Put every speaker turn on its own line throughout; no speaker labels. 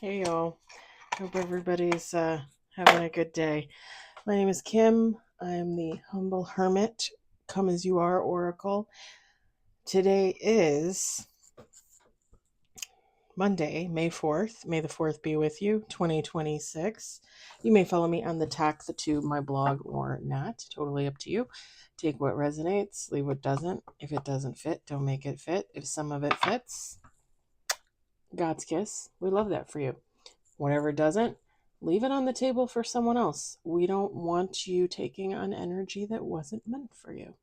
Hey y'all. Hope everybody's having a good day. My name is Kim. I am the Humble Hermit, Come As You Are Oracle. Today is Monday, May 4th. May the 4th be with you, 2026. You may follow me on the Talk the Tube, my blog, or not. Totally up to you. Take what resonates, leave what doesn't. If it doesn't fit, don't make it fit. If some of it fits, God's kiss. We love that for you. Whatever doesn't, leave it on the table for someone else. We don't want you taking on energy that wasn't meant for you.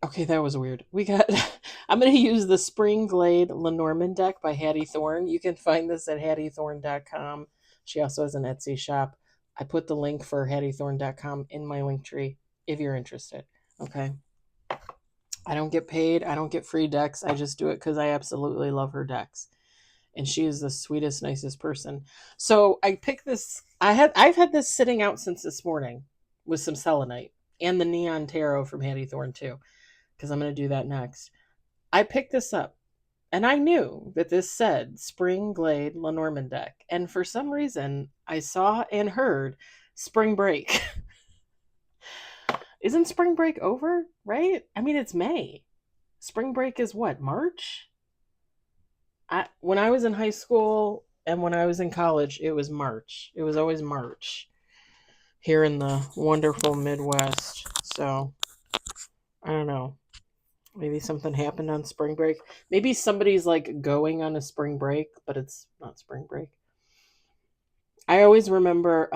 Okay, that was weird. I'm going to use the Spring Glade Lenormand deck by Hattie Thorne. You can find this at hattiethorne.com. She also has an Etsy shop. I put the link for hattiethorne.com in my link tree if you're interested. Okay. I don't get paid. I don't get free decks. I just do it because I absolutely love her decks. And she is the sweetest, nicest person. So I picked this. I've had this sitting out since this morning with some selenite and the neon tarot from Hattie Thorne too, because I'm going to do that next. I picked this up and I knew that this said Spring Glade Lenormand deck. And for some reason, I saw and heard spring break. Isn't spring break over, right? I mean, it's May. Spring break is what, March? When I was in high school and when I was in college, it was March. It was always March here in the wonderful Midwest. So, I don't know. Maybe something happened on spring break. Maybe somebody's like going on a spring break, but it's not spring break. I always remember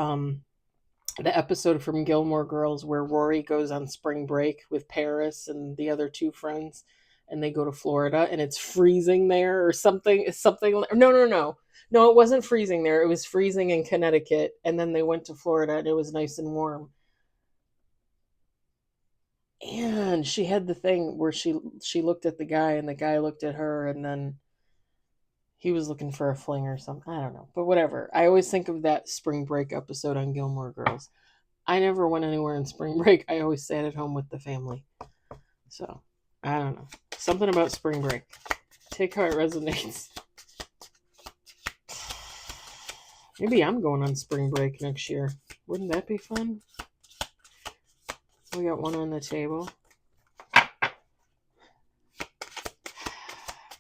the episode from Gilmore Girls where Rory goes on spring break with Paris and the other two friends, and they go to Florida and it's freezing there or something. No, it wasn't freezing there. It was freezing in Connecticut, and then they went to Florida and it was nice and warm. And she had the thing where she looked at the guy and the guy looked at her, and then he was looking for a fling or something. I don't know, but whatever. I always think of that spring break episode on Gilmore Girls. I never went anywhere in spring break. I always sat at home with the family. So, I don't know. Something about spring break. Take how it resonates. Maybe I'm going on spring break next year. Wouldn't that be fun? We got one on the table.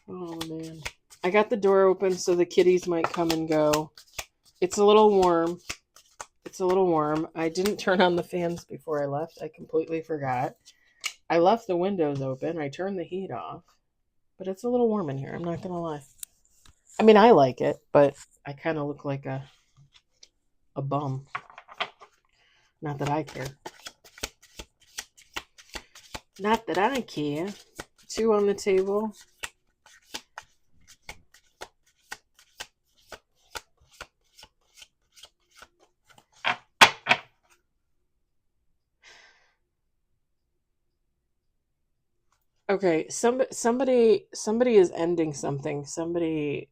Oh, man. I got the door open so the kitties might come and go. It's a little warm. I didn't turn on the fans before I left. I completely forgot. I left the windows open. I turned the heat off. But it's a little warm in here. I'm not going to lie. I mean, I like it, but I kind of look like a bum. Not that I care. Not that I care. Two on the table. Okay, somebody is ending something. Somebody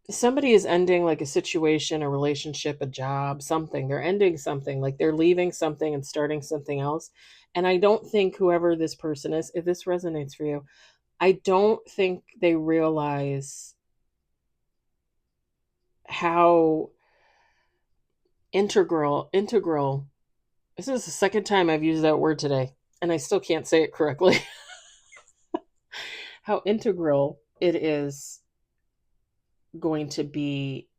is ending like a situation, a relationship, a job, something. They're ending something, like they're leaving something and starting something else. And I don't think whoever this person is, if this resonates for you, I don't think they realize how integral. This is the second time I've used that word today, and I still can't say it correctly. How integral it is going to be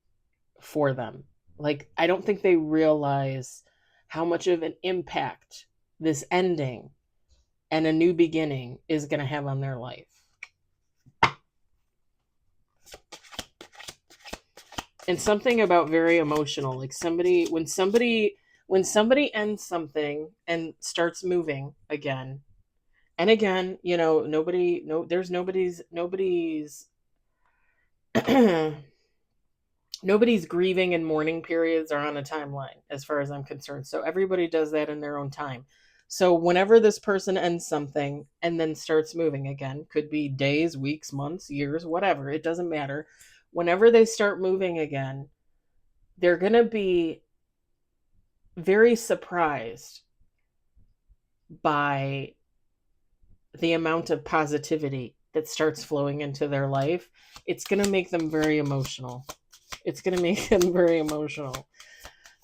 for them. Like, I don't think they realize how much of an impact this ending and a new beginning is going to have on their life. And something about very emotional, like when somebody ends something and starts moving again and again, there's nobody's nobody's grieving and mourning periods are on a timeline as far as I'm concerned. So everybody does that in their own time. So whenever this person ends something and then starts moving again, could be days, weeks, months, years, whatever, it doesn't matter. Whenever they start moving again, they're going to be very surprised by the amount of positivity that starts flowing into their life, it's going to make them very emotional. It's going to make them very emotional.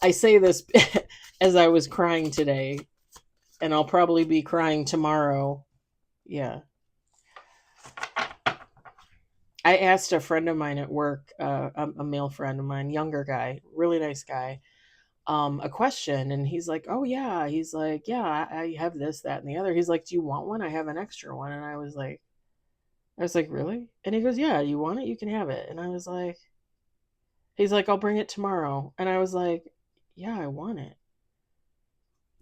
I say this as I was crying today, and I'll probably be crying tomorrow. Yeah. I asked a friend of mine at work, a male friend of mine, younger guy, really nice guy, a question, and he's like, "Oh yeah," he's like, "Yeah, I have this, that, and the other." He's like, "Do you want one? I have an extra one." And I was like, "Really?" And he goes, "Yeah, you want it? You can have it." And I was like, he's like, "I'll bring it tomorrow." And I was like, "Yeah, I want it."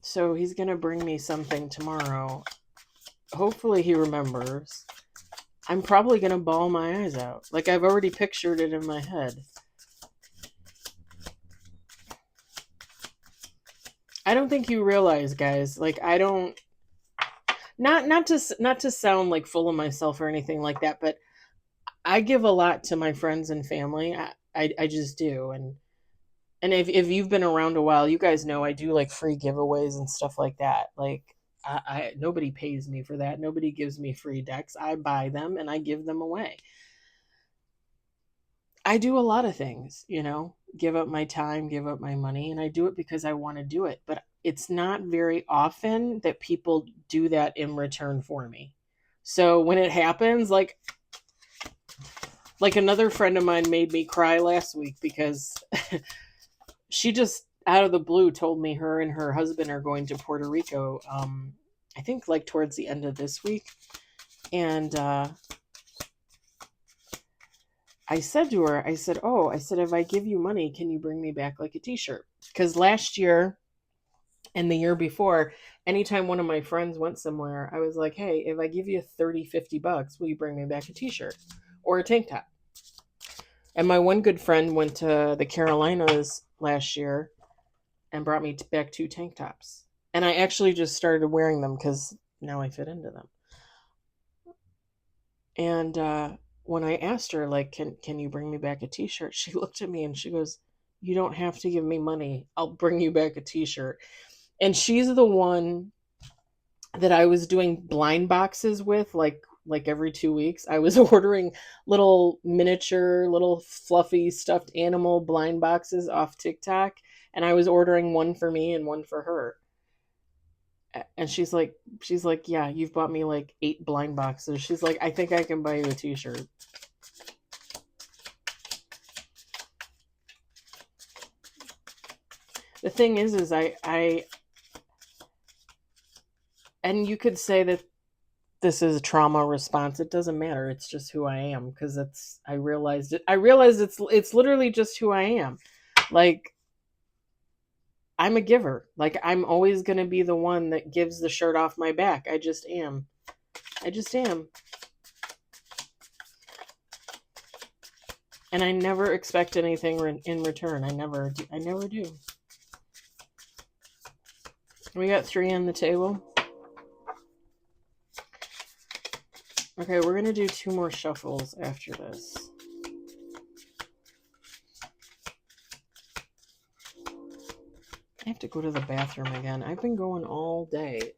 So he's gonna bring me something tomorrow. Hopefully he remembers. I'm probably gonna bawl my eyes out. Like, I've already pictured it in my head. I don't think you realize, guys. Like, I don't. Not to sound like full of myself or anything like that, but I give a lot to my friends and family. I just do, and if you've been around a while, you guys know I do like free giveaways and stuff like that. Like, I nobody pays me for that. Nobody gives me free decks. I buy them and I give them away. I do a lot of things, give up my time, give up my money, and I do it because I want to do it. But it's not very often that people do that in return for me. So when it happens, like another friend of mine made me cry last week because she just out of the blue told me her and her husband are going to Puerto Rico. I think like towards the end of this week, and I said to her, I said, if I give you money, can you bring me back like a t-shirt? Because last year and the year before, anytime one of my friends went somewhere, I was like, hey, if I give you 30, $50, will you bring me back a t-shirt or a tank top? And my one good friend went to the Carolinas last year and brought me back 2 tank tops. And I actually just started wearing them because now I fit into them. And when I asked her, like, can you bring me back a t-shirt? She looked at me and she goes, you don't have to give me money. I'll bring you back a t-shirt. And she's the one that I was doing blind boxes with, like every 2 weeks. I was ordering little miniature, little fluffy stuffed animal blind boxes off TikTok. And I was ordering one for me and one for her. And she's like, yeah, you've bought me like 8 blind boxes. She's like, I think I can buy you a t-shirt. The thing is I and you could say that this is a trauma response. It doesn't matter. It's just who I am, because I realized it's literally just who I am. Like, I'm a giver. Like, I'm always going to be the one that gives the shirt off my back. I just am. And I never expect anything in return. I never do. We got 3 on the table. Okay, we're going to do 2 more shuffles after this. I have to go to the bathroom again. I've been going all day.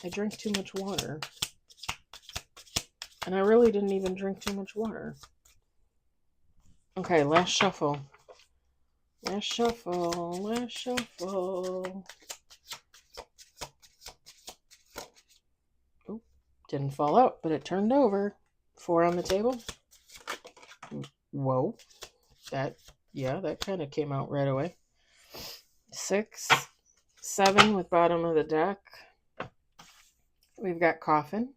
I drank too much water. And I really didn't even drink too much water. Okay, last shuffle. Last shuffle. Oh, didn't fall out, but it turned over. 4 on the table. Whoa. That kind of came out right away. 6, 7 with bottom of the deck. We've got coffin.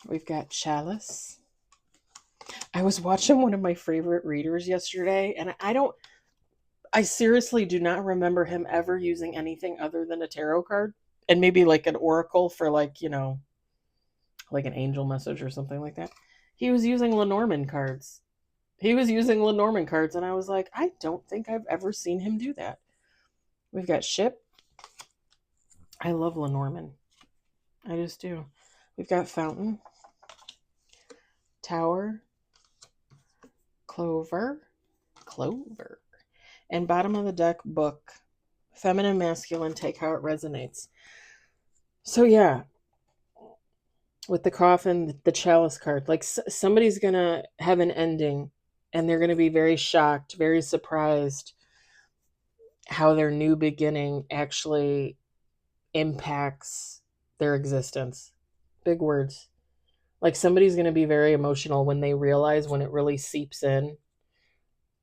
We've got chalice. I was watching one of my favorite readers yesterday, and I seriously do not remember him ever using anything other than a tarot card and maybe like an oracle for like an angel message or something like that. He was using Lenormand cards. And I was like, I don't think I've ever seen him do that. We've got ship. I love Lenormand. I just do. We've got fountain, tower, clover, and bottom of the deck, book. Feminine, masculine, take how it resonates. So yeah, with the coffin, the chalice card, like somebody's gonna have an ending, and they're gonna be very shocked, very surprised how their new beginning actually impacts their existence. Big words. Like somebody's gonna be very emotional when they realize, when it really seeps in,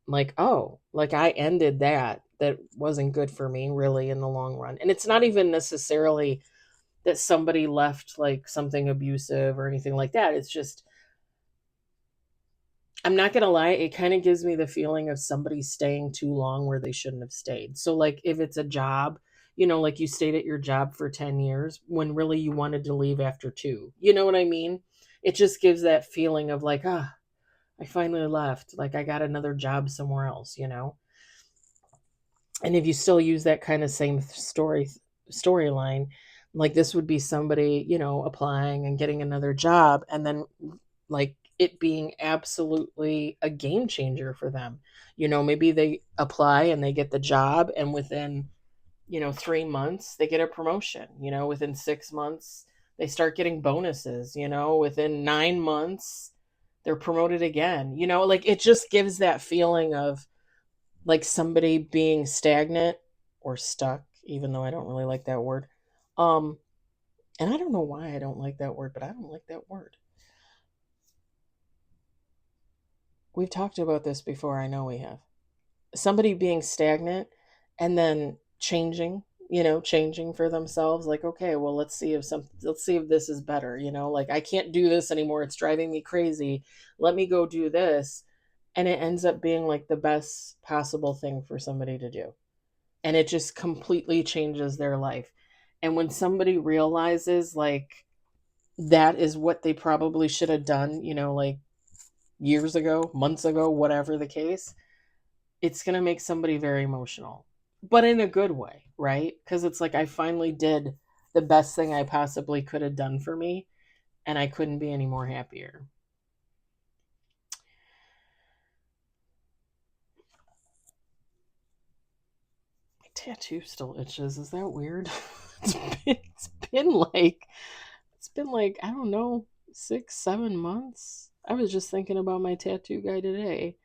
like, oh, like I ended that wasn't good for me really in the long run. And it's not even necessarily that somebody left like something abusive or anything like that. It's just, I'm not going to lie, it kind of gives me the feeling of somebody staying too long where they shouldn't have stayed. So like if it's a job, like you stayed at your job for 10 years when really you wanted to leave after 2. You know what I mean? It just gives that feeling of like, I finally left. Like I got another job somewhere else. And if you still use that kind of same storyline, like this would be somebody, applying and getting another job, and then like it being absolutely a game changer for them. Maybe they apply and they get the job, and within 3 months they get a promotion. Within 6 months they start getting bonuses. Within 9 months they're promoted again. Like it just gives that feeling of like somebody being stagnant or stuck, even though I don't really like that word. Um, and I don't know why I don't like that word, but I don't like that word. We've talked about this before, I know we have. Somebody being stagnant and then changing for themselves, like, okay, well, let's see if this is better, like I can't do this anymore. It's driving me crazy. Let me go do this. And it ends up being like the best possible thing for somebody to do. And it just completely changes their life. And when somebody realizes like that is what they probably should have done, like years ago, months ago, whatever the case, it's going to make somebody very emotional, but in a good way, right? Because it's like I finally did the best thing I possibly could have done for me, and I couldn't be any more happier. My tattoo still itches. Is that weird? It's been like I don't know, 6, 7 months. I was just thinking about my tattoo guy today.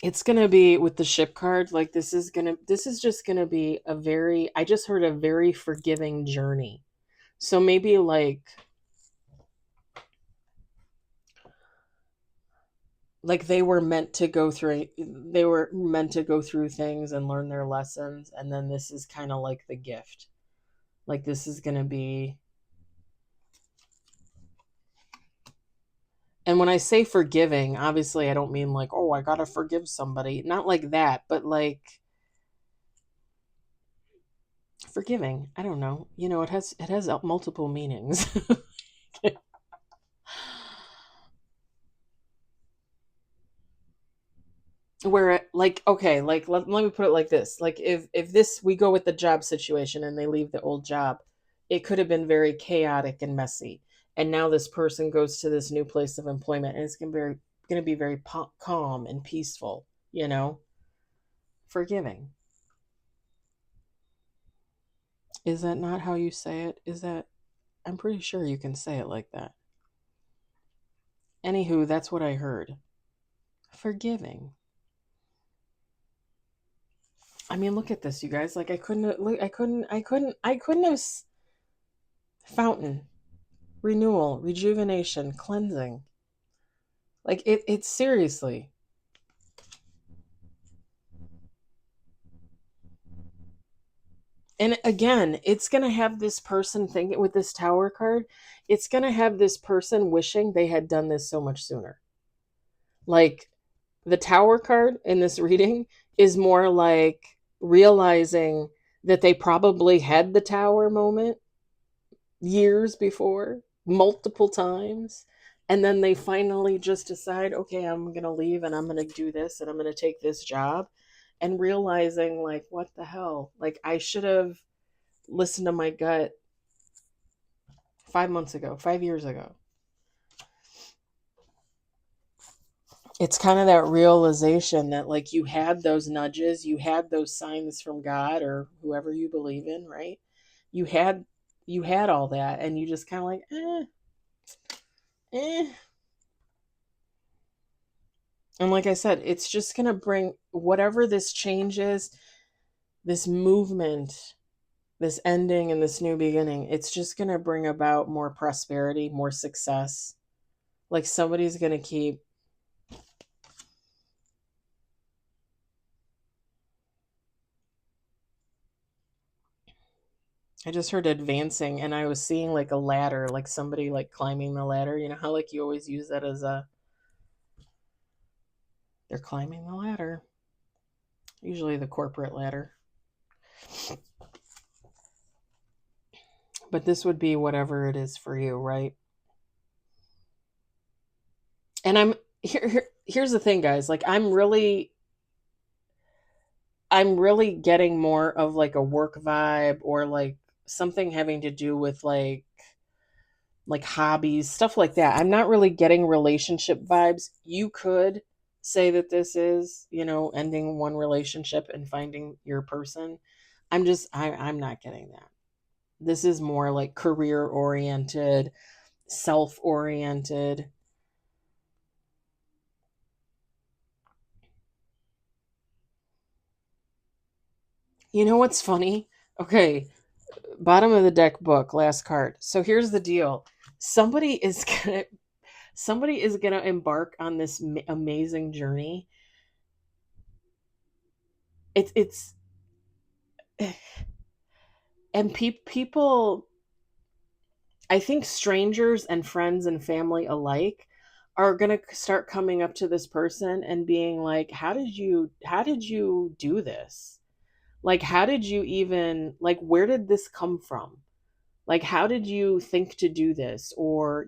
It's gonna be with the ship card. Like this is just gonna be I just heard a very forgiving journey. So maybe like they were meant to go through things and learn their lessons, and then this is kind of like the gift. Like this is gonna be, and when I say forgiving, obviously I don't mean like, oh, I gotta forgive somebody. Not like that, but like forgiving. I don't know. It has multiple meanings. Where like okay, like let me put it like this. Like if this we go with the job situation and they leave the old job, it could have been very chaotic and messy. And now this person goes to this new place of employment, and it's going to be very calm and peaceful, forgiving. Is that not how you say it? Is that I'm pretty sure you can say it like that. Anywho, that's what I heard. Forgiving. I mean, look at this, you guys. Like I couldn't have fountain, renewal, rejuvenation, cleansing. Like it's seriously. And again, it's going to have this person thinking with this tower card, it's going to have this person wishing they had done this so much sooner. Like the tower card in this reading is more like realizing that they probably had the tower moment years before, multiple times. And then they finally just decide, okay, I'm going to leave and I'm going to do this and I'm going to take this job. And realizing, like, what the hell? Like, I should have listened to my gut 5 months ago, 5 years ago. it's kind of that realization that like you had those nudges, you had those signs from God or whoever you believe in, right? You had you had all that and you just kind of like, eh. And like I said, it's just going to bring whatever this change is, this movement, this ending and this new beginning, it's just going to bring about more prosperity, more success. Like somebody's going to keep. I just heard advancing and I was seeing like a ladder, like somebody like climbing the ladder. You know how like you always use that as a, they're climbing the ladder. Usually the corporate ladder. But this would be whatever it is for you, right? And here's the thing, guys. Like I'm really getting more of like a work vibe or like something having to do with like hobbies, stuff like that. I'm not really getting relationship vibes. You could say that this is, ending one relationship and finding your person. I'm not getting that. This is more like career oriented, self oriented. You know what's funny? Okay, bottom of the deck book, last card. So here's the deal. Somebody is going to somebody is going to embark on this amazing journey. It's and people, I think strangers and friends and family alike are going to start coming up to this person and being like, how did you do this? Like how did you even, like where did this come from? Like how did you think to do this? Or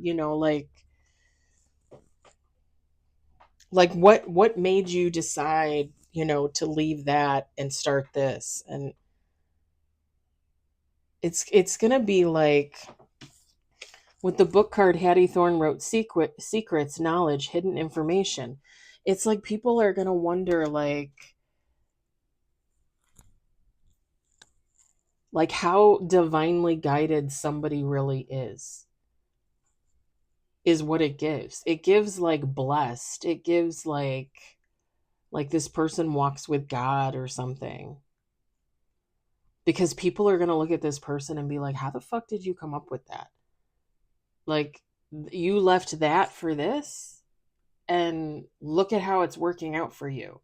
like what made you decide, to leave that and start this? And it's gonna be like with the book card, Hattie Thorne wrote secrets, knowledge, hidden information. It's like people are gonna wonder like how divinely guided somebody really is what it gives. It gives like blessed. It gives like this person walks with God or something. Because people are going to look at this person and be like, how the fuck did you come up with that? Like, you left that for this? And look at how it's working out for you.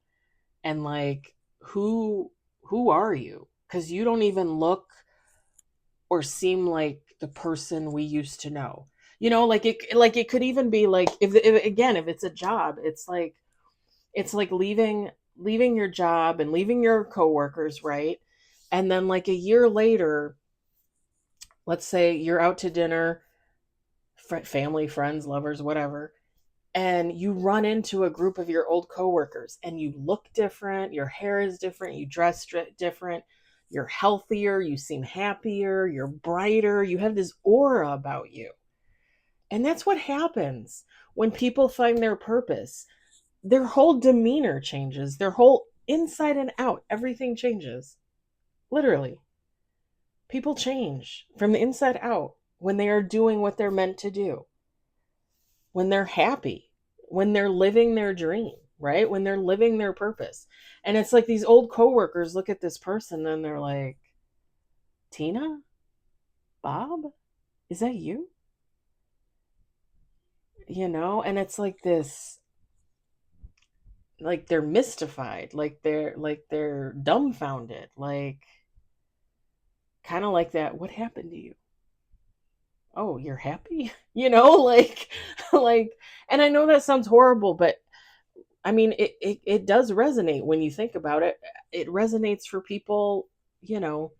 And like, who are you? Because you don't even look or seem like the person we used to know. Like it could even be like if again, if it's a job, it's like leaving your job and leaving your coworkers, right? And then like a year later, let's say you're out to dinner, family, friends, lovers, whatever, and you run into a group of your old coworkers and you look different, your hair is different, you dress different, you're healthier, you seem happier, you're brighter, you have this aura about you. And that's what happens when people find their purpose. Their whole demeanor changes, their whole inside and out, everything changes. Literally. People change from the inside out when they are doing what they're meant to do, when they're happy, when they're living their dream, right? When they're living their purpose. And it's like these old coworkers look at this person and they're like, Tina? Bob? Is that you? And it's like this, like they're mystified, like they're dumbfounded, like kind of like that. What happened to you? Oh, you're happy? Like like, and I know that sounds horrible, but I mean it does resonate when you think about it. It resonates for people, you know,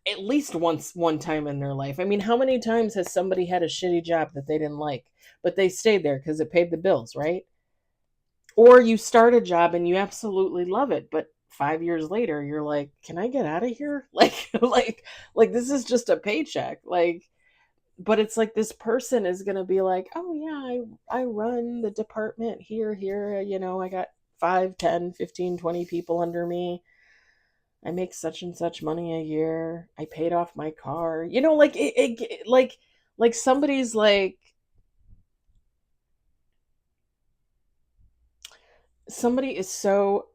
at least one time in their life. I mean, how many times has somebody had a shitty job that they didn't like, but they stayed there because it paid the bills, right? Or you start a job and you absolutely love it, but 5 years later you're like, can I get out of here? Like this is just a paycheck. Like but it's like this person is going to be like, oh yeah, I run the department here, I got 5, 10, 15, 20 people under me. I make such and such money a year. I paid off my car. Like like somebody's like somebody is so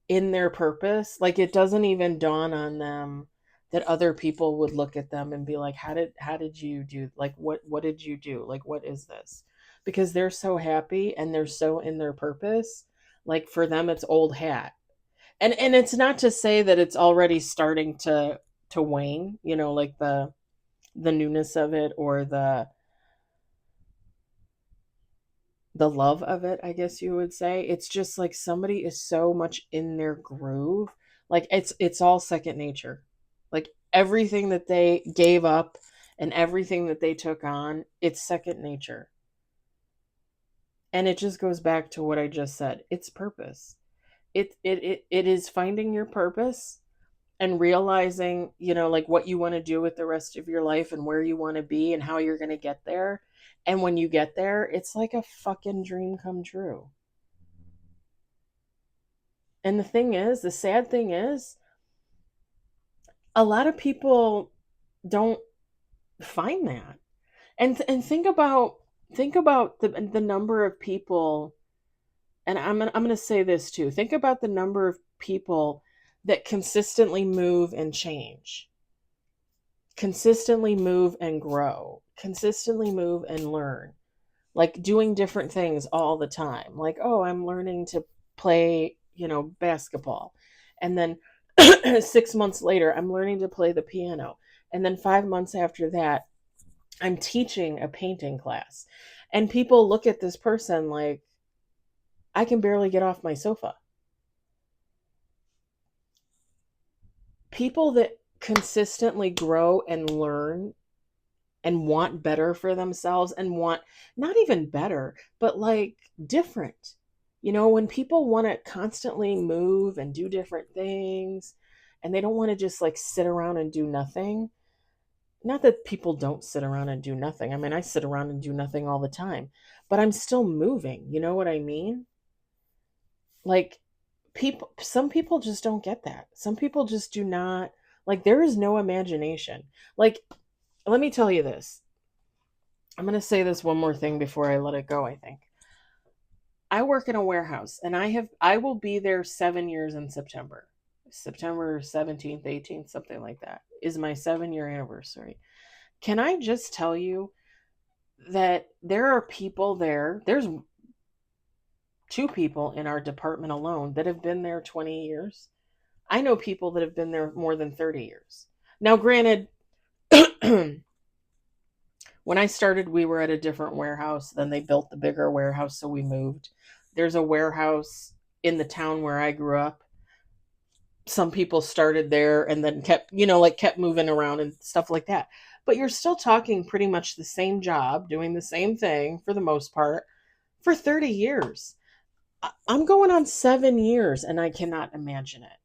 in their purpose, like it doesn't even dawn on them that other people would look at them and be like, how did you do, like what did you do, like what is this? Because they're so happy and they're so in their purpose. Like for them it's old hat. And it's not to say that it's already starting to wane, like the newness of it, or the love of it, I guess you would say. It's just like somebody is so much in their groove. Like it's all second nature. Like everything that they gave up and everything that they took on, it's second nature. And it just goes back to what I just said. It's purpose. It is finding your purpose and realizing, like what you want to do with the rest of your life and where you want to be and how you're going to get there. And when you get there, it's like a fucking dream come true. And the sad thing is, a lot of people don't find that. And think about the number of people, and I'm going to say this too. Think about the number of people that consistently move and change, consistently move and grow, consistently move and learn, like doing different things all the time. Like, oh, I'm learning to play, basketball. And then 6 months later, I'm learning to play the piano. And then 5 months after that, I'm teaching a painting class. And people look at this person like, I can barely get off my sofa. People that consistently grow and learn and want better for themselves, and want not even better, but like different. When people want to constantly move and do different things, and they don't want to just like sit around and do nothing. Not that people don't sit around and do nothing. I mean, I sit around and do nothing all the time, but I'm still moving. You know what I mean? Like some people just don't get that. Some people just do not, like there is no imagination. Like, let me tell you this. I'm going to say this one more thing before I let it go, I think. I work in a warehouse, and I will be there 7 years in September. September 17th, 18th, something like that is my 7-year anniversary. Can I just tell you that there are people there? There's 2 people in our department alone that have been there 20 years. I know people that have been there more than 30 years. Now, granted, when I started, we were at a different warehouse. Then they built the bigger warehouse, so we moved. There's a warehouse in the town where I grew up. Some people started there and then kept moving around and stuff like that. But you're still talking pretty much the same job, doing the same thing for the most part for 30 years. I'm going on 7 years and I cannot imagine it.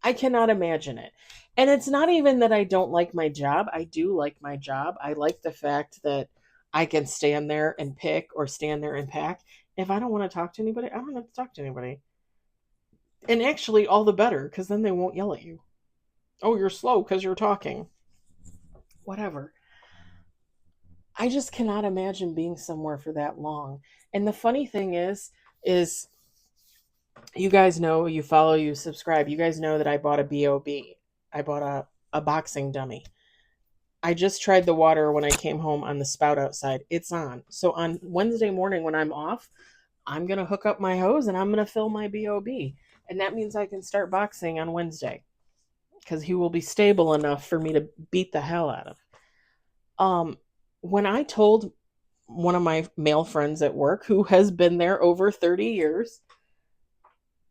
I cannot imagine it. And it's not even that I don't like my job. I do like my job. I like the fact that I can stand there and pick or stand there and pack. If I don't want to talk to anybody, I don't have to talk to anybody. And actually, all the better, because then they won't yell at you. Oh, you're slow because you're talking. Whatever. I just cannot imagine being somewhere for that long. And the funny thing is you guys know, you follow, you subscribe. You guys know that I bought a BOB. I bought a boxing dummy. I just tried the water when I came home on the spout outside. It's on. So on Wednesday morning when I'm off, I'm going to hook up my hose and I'm going to fill my BOB. And that means I can start boxing on Wednesday because he will be stable enough for me to beat the hell out of. When I told one of my male friends at work who has been there over 30 years,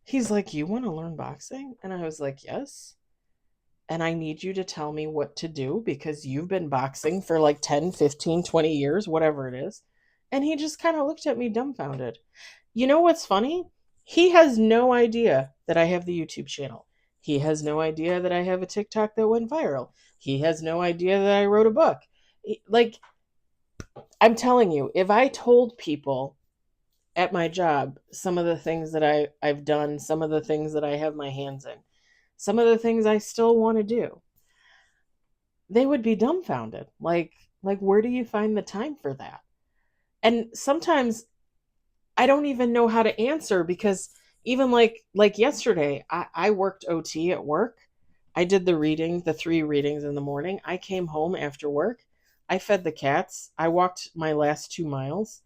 he's like, "You want to learn boxing?" And I was like, "Yes. And I need you to tell me what to do because you've been boxing for like 10, 15, 20 years, whatever it is." And he just kind of looked at me dumbfounded. You know what's funny? He has no idea that I have the YouTube channel. He has no idea that I have a TikTok that went viral. He has no idea that I wrote a book. Like, I'm telling you, if I told people at my job some of the things that I've done, some of the things that I have my hands in, some of the things I still want to do, they would be dumbfounded. Like where do you find the time for that? And sometimes I don't even know how to answer because even like yesterday, I worked OT at work. I did the 3 readings in the morning. I came home after work. I fed the cats. I walked my last 2 miles,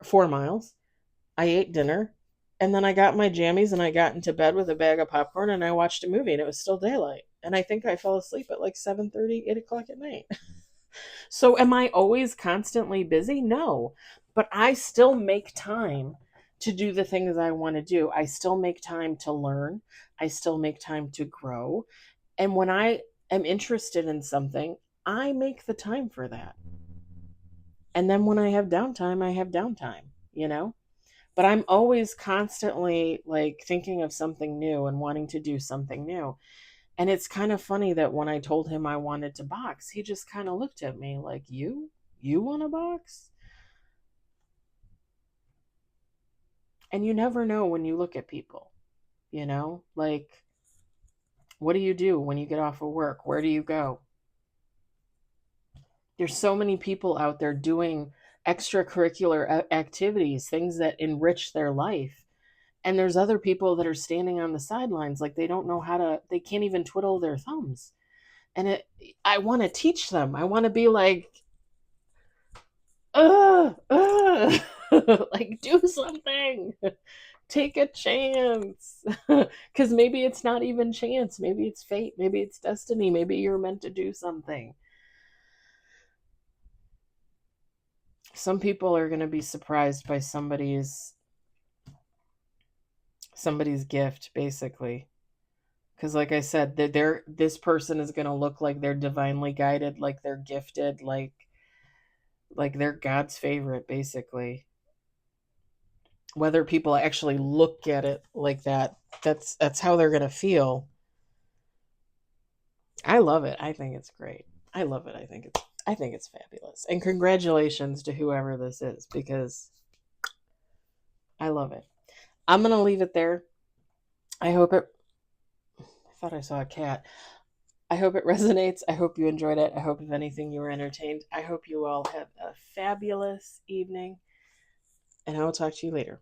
4 miles. I ate dinner. And then I got my jammies and I got into bed with a bag of popcorn and I watched a movie and it was still daylight. And I think I fell asleep at like 7:30, 8 o'clock at night. So am I always constantly busy? No. But I still make time to do the things I want to do. I still make time to learn. I still make time to grow. And when I am interested in something, I make the time for that. And then when I have downtime, I have downtime, you know? But I'm always constantly like thinking of something new and wanting to do something new. And it's kind of funny that when I told him I wanted to box, he just kind of looked at me like, You want to box? And you never know when you look at people, you know? Like, what do you do when you get off of work? Where do you go? There's so many people out there doing extracurricular activities, things that enrich their life. And there's other people that are standing on the sidelines like they don't know how to, they can't even twiddle their thumbs. And I want to teach them. I want to be like, like do something. Take a chance. Because maybe it's not even chance. Maybe it's fate. Maybe it's destiny. Maybe you're meant to do something. Some people are going to be surprised by somebody's gift, basically. Because like I said, this person is going to look like they're divinely guided, like they're gifted, like they're God's favorite, basically. Whether people actually look at it like that, that's how they're going to feel. I love it. I think it's great. I love it. I think it's fabulous. And congratulations to whoever this is because I love it. I'm going to leave it there. I hope it I thought I saw a cat. I hope it resonates. I hope you enjoyed it. I hope if anything you were entertained. I hope you all have a fabulous evening and I will talk to you later.